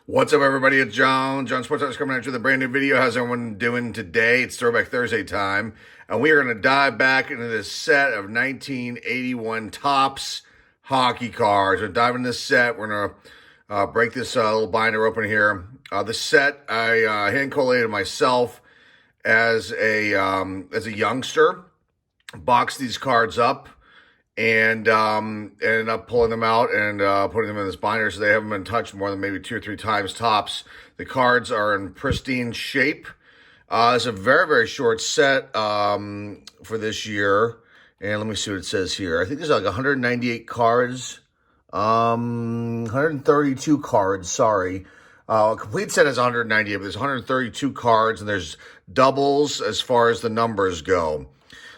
What's up, everybody? It's John Sports House coming at you with a brand new video. How's everyone doing today? It's Throwback Thursday time, and we are going to dive back into this set of 1981 Topps hockey cards. We're diving this set. We're going to break this little binder open here. The set I hand collated myself as a youngster. Boxed these cards up and ended up pulling them out and putting them in this binder, so they haven't been touched more than maybe 2 or 3 times tops. The cards are in pristine shape. It's a very, very short set for this year. And let me see what it says here. I think there's like 198 cards. 132 cards, sorry. A complete set is 198, but there's 132 cards, and there's doubles as far as the numbers go.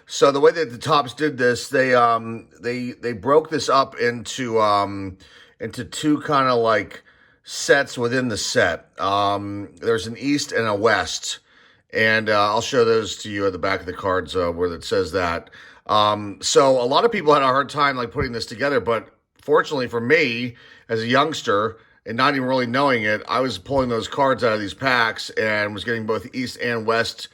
So the way that the Topps did this, they broke this up into two kind of like sets within the set. There's an East and a West, and I'll show those to you at the back of the cards where it says that. So a lot of people had a hard time like putting this together, but fortunately for me, as a youngster and not even really knowing it, I was pulling those cards out of these packs and was getting both East and West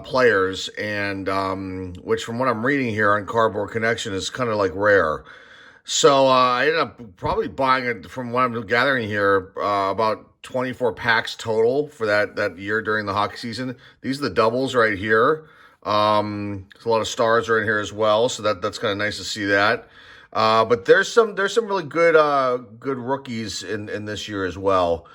players, and which from what I'm reading here on Cardboard Connection is kind of like rare. So I ended up probably buying it, from what I'm gathering here, about 24 packs total for that year during the hockey season. These are the doubles right here. A lot of stars are in here as well, so that's kind of nice to see that. But there's some really good rookies in this year as well.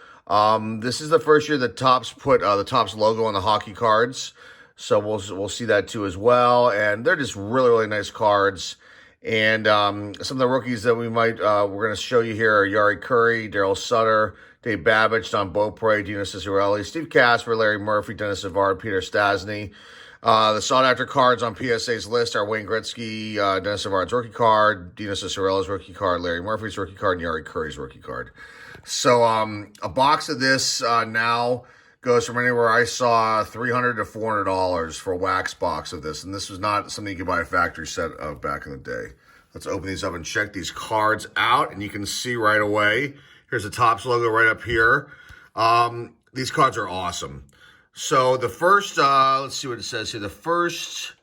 This is the first year that Topps put the Topps logo on the hockey cards, so we'll see that too as well. And they're just really, really nice cards. And some of the rookies that we're going to show you here are Yari Curry, Daryl Sutter, Dave Babbage, Don Beaupre, Dino Ciccarelli, Steve Casper, Larry Murphy, Dennis Savard, Peter Stastny. The sought-after cards on PSA's list are Wayne Gretzky, Dennis Savard's rookie card, Dino Ciccarelli's rookie card, Larry Murphy's rookie card, and Yari Curry's rookie card. So a box of this now goes from anywhere I saw $300 to $400 for a wax box of this. And this was not something you could buy a factory set of back in the day. Let's open these up and check these cards out. And you can see right away, here's the Topps logo right up here. These cards are awesome. So the first, let's see what it says here. The first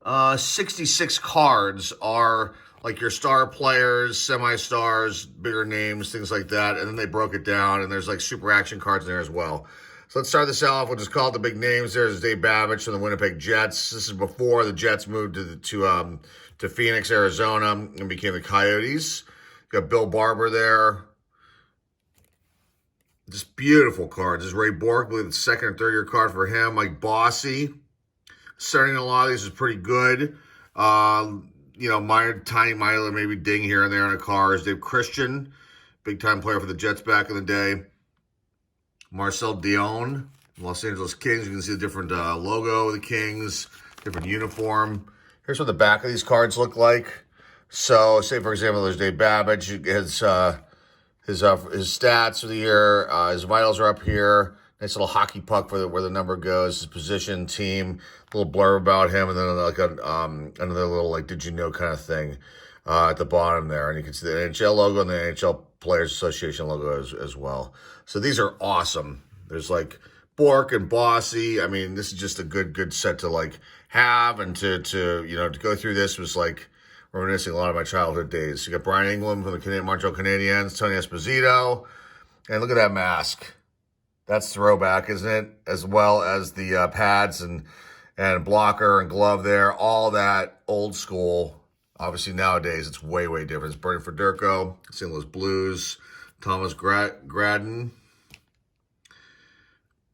66 cards are like your star players, semi-stars, bigger names, things like that. And then they broke it down, and there's like super action cards in there as well. So let's start this off. We'll just call it the big names. There's Dave Babbage from the Winnipeg Jets. This is before the Jets moved to Phoenix, Arizona, and became the Coyotes. You got Bill Barber there. Just beautiful cards. This is Ray Bork, I believe the second or third year card for him. Mike Bossy. Starting a lot of these is pretty good. Tiny Myler, maybe ding here and there on the cars. Dave Christian, big-time player for the Jets back in the day. Marcel Dion, Los Angeles Kings. You can see the different logo of the Kings, different uniform. Here's what the back of these cards look like. So, say, for example, there's Dave Babbage. His stats for the year, his vitals are up here. Nice little hockey puck for where the number goes, his position, team, a little blurb about him, and then like another little like did you know kind of thing at the bottom there. And you can see the NHL logo and the NHL Players Association logo as well. So these are awesome. There's like Bork and Bossy. I mean, this is just a good set to like have, and to go through this was like reminiscing a lot of my childhood days. You got Brian England from the Montreal Canadiens, Tony Esposito, and look at that mask. That's throwback, isn't it? As well as the pads and blocker and glove there. All that old school. Obviously, nowadays, it's way, way different. It's Bernie Federko, St. Louis Blues, Thomas Gradden,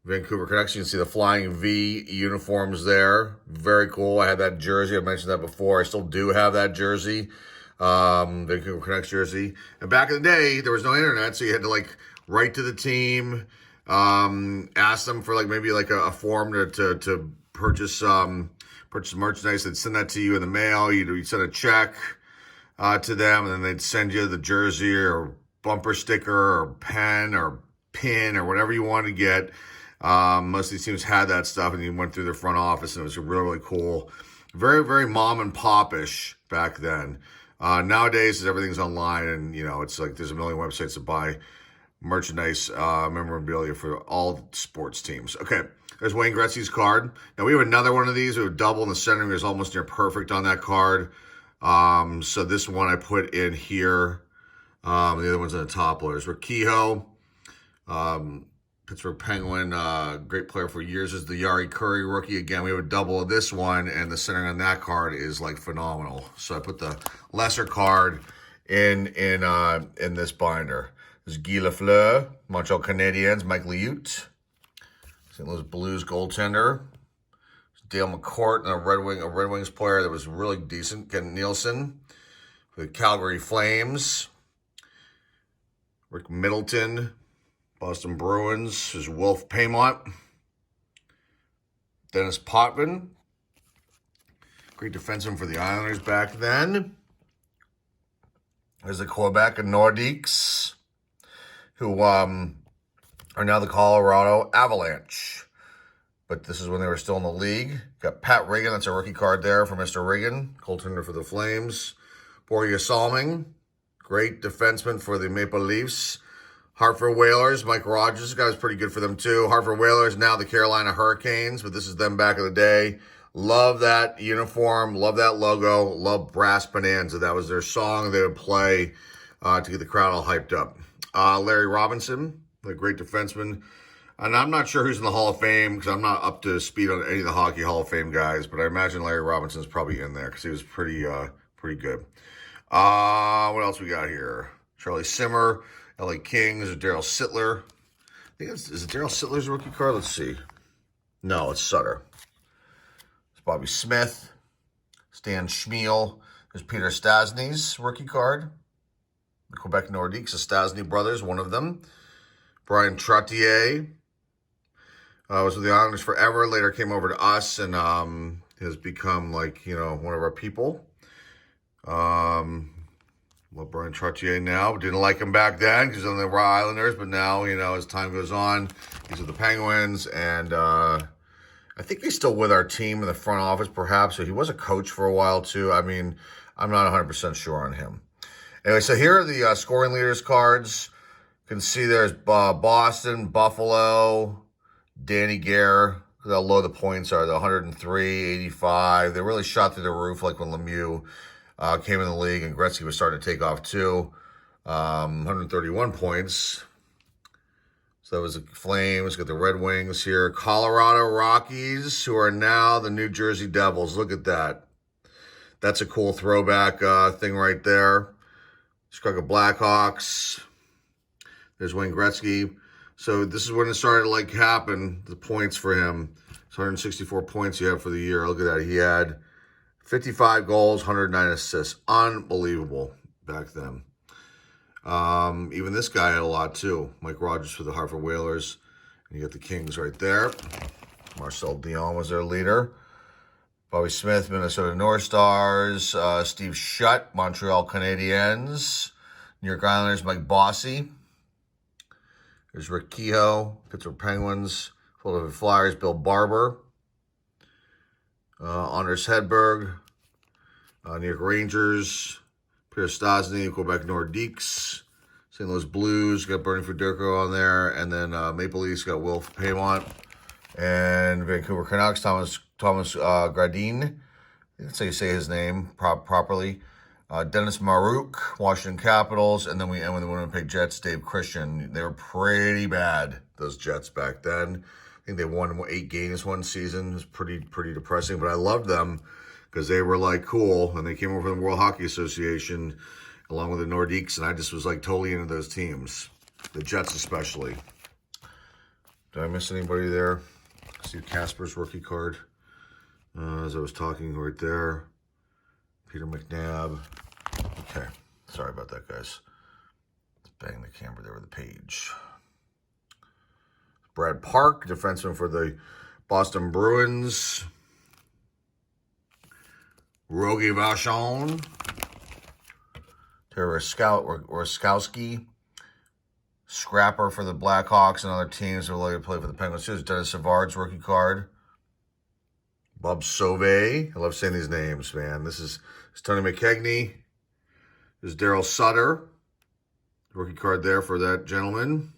Vancouver Canucks. You can see the Flying V uniforms there. Very cool. I had that jersey. I mentioned that before. I still do have that jersey, Vancouver Canucks jersey. And back in the day, there was no internet, so you had to like write to the team, ask them for like maybe like a form to purchase merchandise. They'd send that to you in the mail. You'd send a check to them, and then they'd send you the jersey or bumper sticker or pen or pin or whatever you wanted to get. Most of these teams had that stuff, and you went through their front office, and it was really, really cool. Very, very mom and pop-ish back then. Nowadays, everything's online, and, it's like there's a million websites to buy merchandise memorabilia for all sports teams. Okay, there's Wayne Gretzky's card. Now we have another one of these. We have a double in the center. It was almost near perfect on that card. So this one I put in here. The other one's in the top loaders. Kehoe, Pittsburgh Penguin, great player for years, is the Yari Curry rookie. Again, we have a double of this one, and the centering on that card is like phenomenal. So I put the lesser card in this binder. There's Guy Lafleur, Montreal Canadiens, Mike Liut, St. Louis Blues goaltender. Dale McCourt, a Red Wings player that was really decent. Ken Nielsen, the Calgary Flames. Rick Middleton, Boston Bruins, is Wolf Paymont. Dennis Potvin, great defenseman for the Islanders back then. There's the Quebec Nordiques, who are now the Colorado Avalanche. But this is when they were still in the league. Got Pat Regan, that's a rookie card there for Mr. Regan, goaltender for the Flames. Borja Salming, great defenseman for the Maple Leafs. Hartford Whalers, Mike Rogers, this guy was pretty good for them too. Hartford Whalers, now the Carolina Hurricanes, but this is them back in the day. Love that uniform, love that logo, love Brass Bonanza. That was their song they would play to get the crowd all hyped up. Larry Robinson, the great defenseman. And I'm not sure who's in the Hall of Fame because I'm not up to speed on any of the Hockey Hall of Fame guys, but I imagine Larry Robinson's probably in there because he was pretty good. What else we got here? Charlie Simmer, LA Kings, Daryl Sittler. I think is it Daryl Sittler's rookie card? Let's see. No, it's Sutter. It's Bobby Smith, Stan Schmiel. There's Peter Stastny's rookie card. The Quebec Nordiques, the Stastny brothers, one of them. Brian Trottier. Was with the Islanders forever. Later came over to us and has become like, one of our people. Love Brian Trottier now. Didn't like him back then because on the Raw Islanders, but now, as time goes on, he's with the Penguins. And I think he's still with our team in the front office, perhaps. So he was a coach for a while, too. I mean, I'm not 100% sure on him. Anyway, so here are the scoring leaders cards. You can see there's Boston, Buffalo, Danny Gare. Look how low the points are, the 103, 85. They really shot through the roof like when Lemieux came in the league and Gretzky was starting to take off too. 131 points. So that was the Flames. Got the Red Wings here. Colorado Rockies, who are now the New Jersey Devils. Look at that. That's a cool throwback thing right there. Chicago Blackhawks. There's Wayne Gretzky. So this is when it started to happen, the points for him. It's 164 points he had for the year. Look at that. He had 55 goals, 109 assists. Unbelievable back then. Even this guy had a lot too. Mike Rogers for the Hartford Whalers. And you got the Kings right there. Marcel Dion was their leader. Bobby Smith, Minnesota North Stars. Steve Shutt, Montreal Canadiens. New York Islanders, Mike Bossy. There's Rick Kehoe, Pittsburgh Penguins. Philadelphia Flyers, Bill Barber. Anders Hedberg. New York Rangers. Peter Stastny, Quebec Nordiques. St. Louis Blues, got Bernie Federko on there. And then Maple Leafs got Wolf Paymont. And Vancouver Canucks, Thomas Gradin. That's how you say his name properly. Dennis Marouk, Washington Capitals, and then we end with the Winnipeg Jets, Dave Christian. They were pretty bad, those Jets back then. I think they won 8 games one season. It was pretty depressing, but I loved them because they were cool, and they came over from the World Hockey Association along with the Nordiques, and I just was totally into those teams, the Jets especially. Did I miss anybody there? Steve Casper's rookie card, as I was talking right there. Peter McNabb. Okay, sorry about that, guys. Let's bang the camera there with the page. Brad Park, defenseman for the Boston Bruins. Rogie Vachon. Terry Raskowski. Scrapper for the Blackhawks and other teams that later played for the Penguins too. Dennis Savard's rookie card. Bob Sauvé. I love saying these names, man. This is Tony McKegney. This is Daryl Sutter. Rookie card there for that gentleman.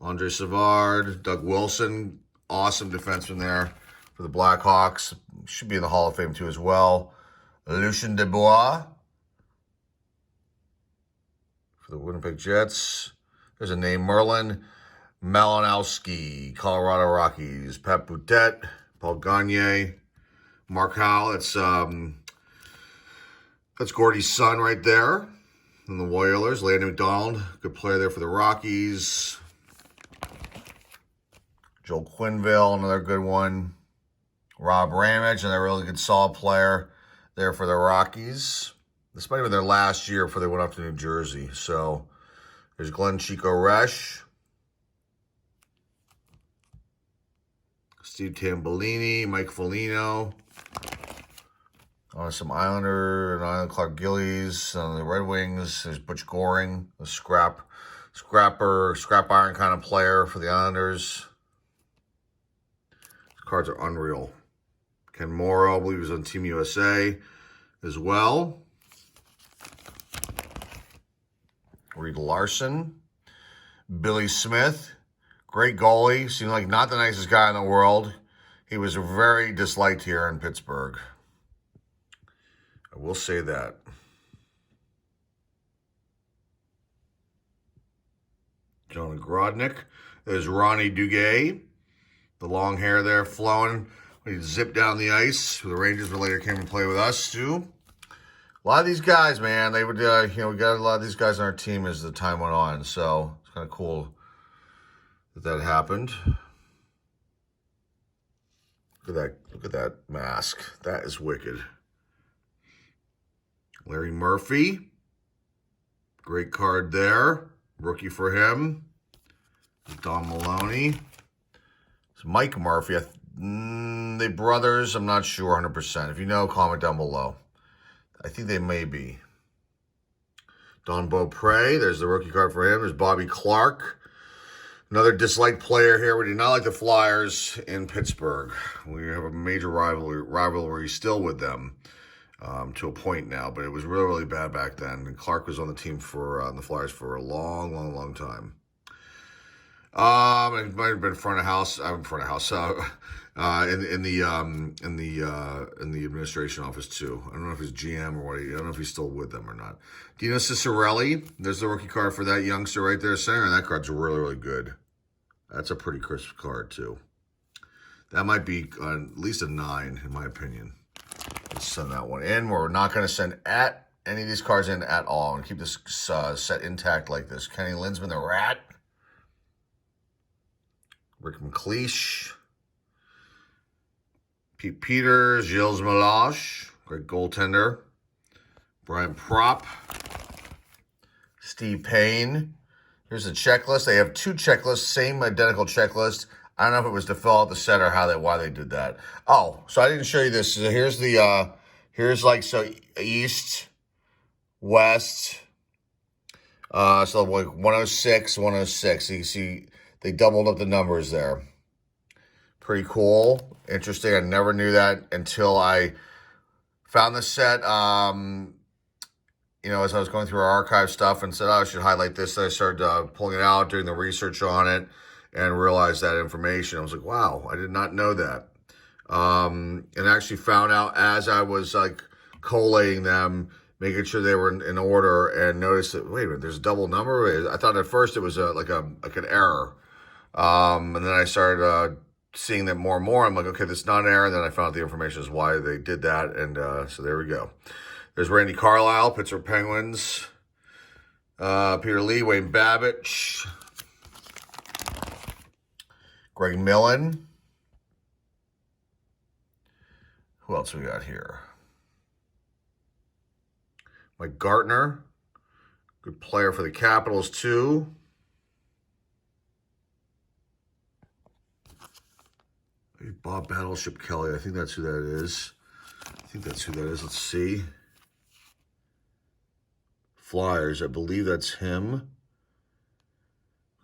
Andre Savard, Doug Wilson, awesome defenseman there for the Blackhawks. Should be in the Hall of Fame too as well. Lucien Dubois for the Winnipeg Jets. There's a name, Merlin Malinowski, Colorado Rockies. Pat Boutet, Paul Gagne, Mark Howell. That's Gordy's son right there. And the Oilers, Landon McDonald, good player there for the Rockies. Joel Quenneville, another good one. Rob Ramage, another really good solid player there for the Rockies. This might have been their last year before they went up to New Jersey. So there's Glenn Chico Resch. Steve Tambellini, Mike Foligno. Some Islander and Island Clark Gillies. The Red Wings, there's Butch Goring, the scrap iron kind of player for the Islanders. These cards are unreal. Ken Morrow, I believe he was on Team USA as well. Reed Larson. Billy Smith, great goalie. Seemed like not the nicest guy in the world. He was very disliked here in Pittsburgh. I will say that. Jonah Grodnick. There's Ronnie Duguay. The long hair there flowing. He zipped down the ice. The Rangers would later came and play with us too. A lot of these guys, man, they would, we got a lot of these guys on our team as the time went on. So it's kind of cool that happened. Look at that mask. That is wicked. Larry Murphy. Great card there. Rookie for him. Don Maloney. It's Mike Murphy. They brothers. I'm not sure 100%. If you know, comment down below. I think they may be. Don Beaupre. There's the rookie card for him. There's Bobby Clark. Another disliked player here. We do not like the Flyers in Pittsburgh. We have a major rivalry still with them. To a point now, but it was really, really bad back then. And Clark was on the team for the Flyers for a long, long, long time. It might have been front of house. In the administration office too. I don't know if he's GM or what. I don't know if he's still with them or not. Dino Ciccarelli. There's the rookie card for that youngster right there, center, and that card's really, really good. That's a pretty crisp card too. That might be at least a 9 in my opinion. Let's send that one in. We're not going to send any of these cards in at all. I'm going to keep this set intact like this. Kenny Linsman, the Rat. Rick McLeish. Pete Peters. Gilles Meloche. Great goaltender. Brian Propp. Steve Payne. Here's the checklist. They have 2 checklists, same identical checklist. I don't know if it was to fill out the set or why they did that. Oh, so I didn't show you this. So here's the, east, west, so like 106, 106. So you see they doubled up the numbers there. Pretty cool. Interesting. I never knew that until I found the set, as I was going through our archive stuff and said, I should highlight this. So I started pulling it out, doing the research on it. And realized that information. I was like, wow, I did not know that. And actually found out as I was like collating them, making sure they were in order, and noticed that, wait a minute, there's a double number. I thought at first it was like an error. And then I started seeing that more and more. I'm like, okay, this is not an error. And then I found out the information is why they did that. And so there we go. There's Randy Carlisle, Pittsburgh Penguins. Peter Lee, Wayne Babbage. Greg Millen. Who else we got here? Mike Gartner. Good player for the Capitals, too. Bob Battleship Kelly. I think that's who that is. Let's see. Flyers. I believe that's him.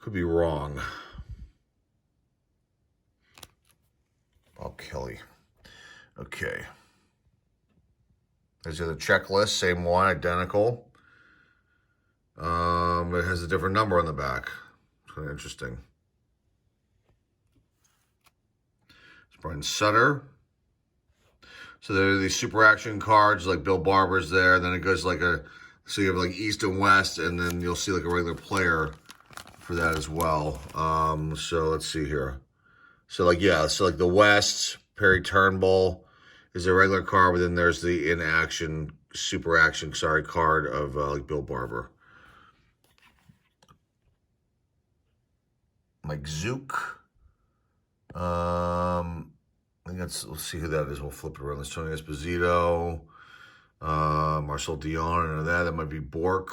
Could be wrong. Bob Kelly. Okay. There's the other checklist. Same one, identical. It has a different number on the back. It's kind of interesting. It's Brian Sutter. So there are these super action cards, like Bill Barber's there. Then it goes like so you have like East and West, and then you'll see like a regular player for that as well. So let's see here. So like, yeah, so like the West, Perry Turnbull is a regular card, but then there's the super action, card of like Bill Barber. Mike Zook. I think let's see who that is. We'll flip it around. There's Tony Esposito, Marcel Dion, and that might be Bork.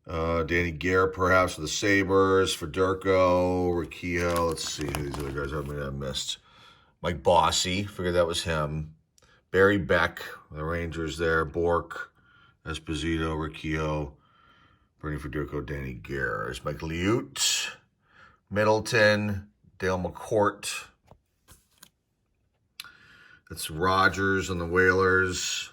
Danny Gare, perhaps, for the Sabres. Federico, Riccio. Let's see who these other guys are. Maybe I missed. Mike Bossy. Figured that was him. Barry Beck, the Rangers there. Bork, Esposito, Riccio, Bernie Federico, Danny Gare. There's Mike Liut, Middleton, Dale McCourt. That's Rogers and the Whalers.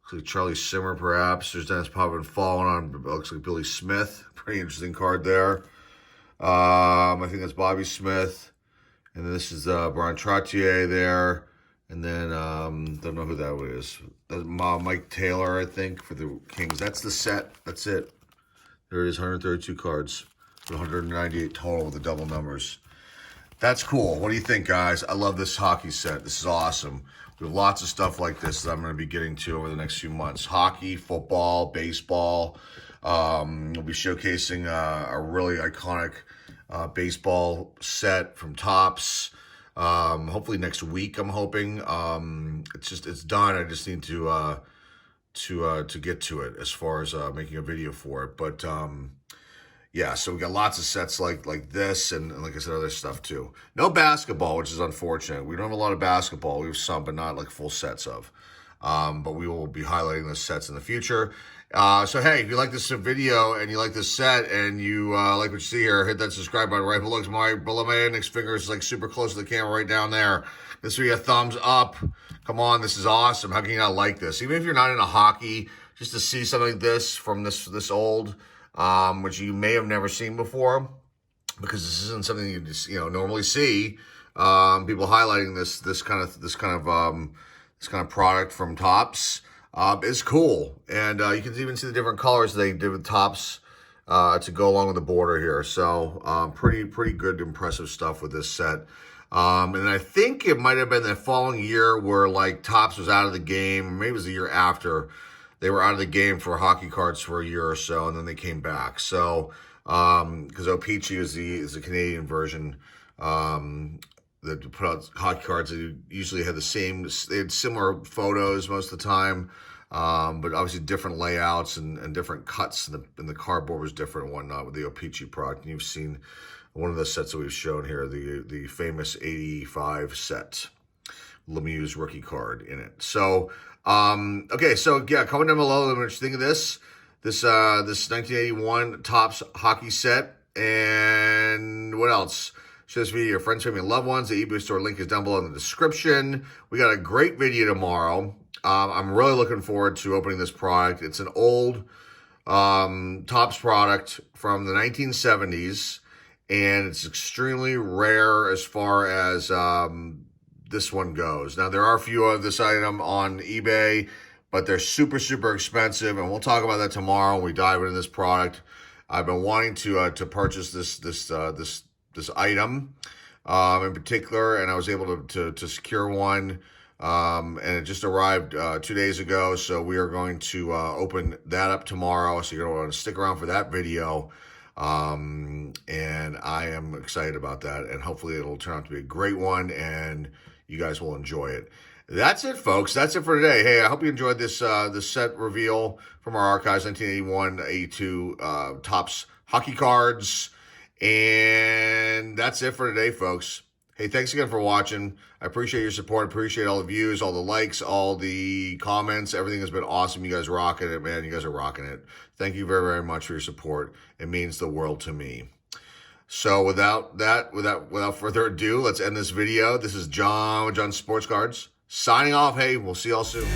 Looks like Charlie Simmer, perhaps. There's Dennis Potvin falling on. Looks like Billy Smith. Pretty interesting card there. I think that's Bobby Smith. And then this is Brian Trottier there. And then, don't know who that is. That's Mike Taylor, I think, for the Kings. That's the set. That's it. There it is, 132 cards. 198 total with the double numbers. That's cool. What do you think, guys? I love this hockey set. This is awesome. We have lots of stuff like this that I'm going to be getting to over the next few months. Hockey, football, baseball. We'll be showcasing a really iconic baseball set from Topps. Hopefully next week, I'm hoping. It's done. I just need to get to it as far as making a video for it. But yeah, so we got lots of sets like this, and like I said, other stuff too. No basketball, which is unfortunate. We don't have a lot of basketball. We have some, but not like full sets of. But we will be highlighting those sets in the future. So hey, if you like this video and you like this set and you like what you see here, hit that subscribe button right below my index finger is like super close to the camera right down there. This will be a thumbs up. Come on, this is awesome. How can you not like this? Even if you're not into hockey, just to see something like this from this old, which you may have never seen before, because this isn't something you just normally see. People highlighting this kind of product from Topps is cool, and you can even see the different colors they did with Topps to go along with the border here. So pretty good, impressive stuff with this set. And I think it might have been the following year where like Topps was out of the game. Maybe it was the year after. They were out of the game for hockey cards for a year or so, and then they came back. So, because O-Pee-Chee is the Canadian version that put out hockey cards. They usually had they had similar photos most of the time, but obviously different layouts and different cuts, and the cardboard was different and whatnot with the O-Pee-Chee product. And you've seen one of the sets that we've shown here, the famous 85 set. Lemieux's rookie card in it. So, okay, so yeah, comment down below. Let me know what you think of this 1981 Topps hockey set, and what else? Share this video to your friends, family, and loved ones. The eBay store link is down below in the description. We got a great video tomorrow. I'm really looking forward to opening this product. It's an old Topps product from the 1970s, and it's extremely rare as far as this one goes. Now, there are a few of this item on eBay, but they're super, super expensive, and we'll talk about that tomorrow when we dive into this product. I've been wanting to purchase this item in particular, and I was able to secure one, and it just arrived 2 days ago, so we are going to open that up tomorrow, so you're going to want to stick around for that video. And I am excited about that, and hopefully it'll turn out to be a great one, and you guys will enjoy it. That's it, folks. That's it for today. Hey, I hope you enjoyed this set reveal from our archives, 1981-82 Topps hockey cards. And that's it for today, folks. Hey, thanks again for watching. I appreciate your support. Appreciate all the views, all the likes, all the comments. Everything has been awesome. You guys are rocking it, man. You guys are rocking it. Thank you very, very much for your support. It means the world to me. So without further ado, let's end this video. This is John with John Sports Cards signing off. Hey, we'll see y'all soon.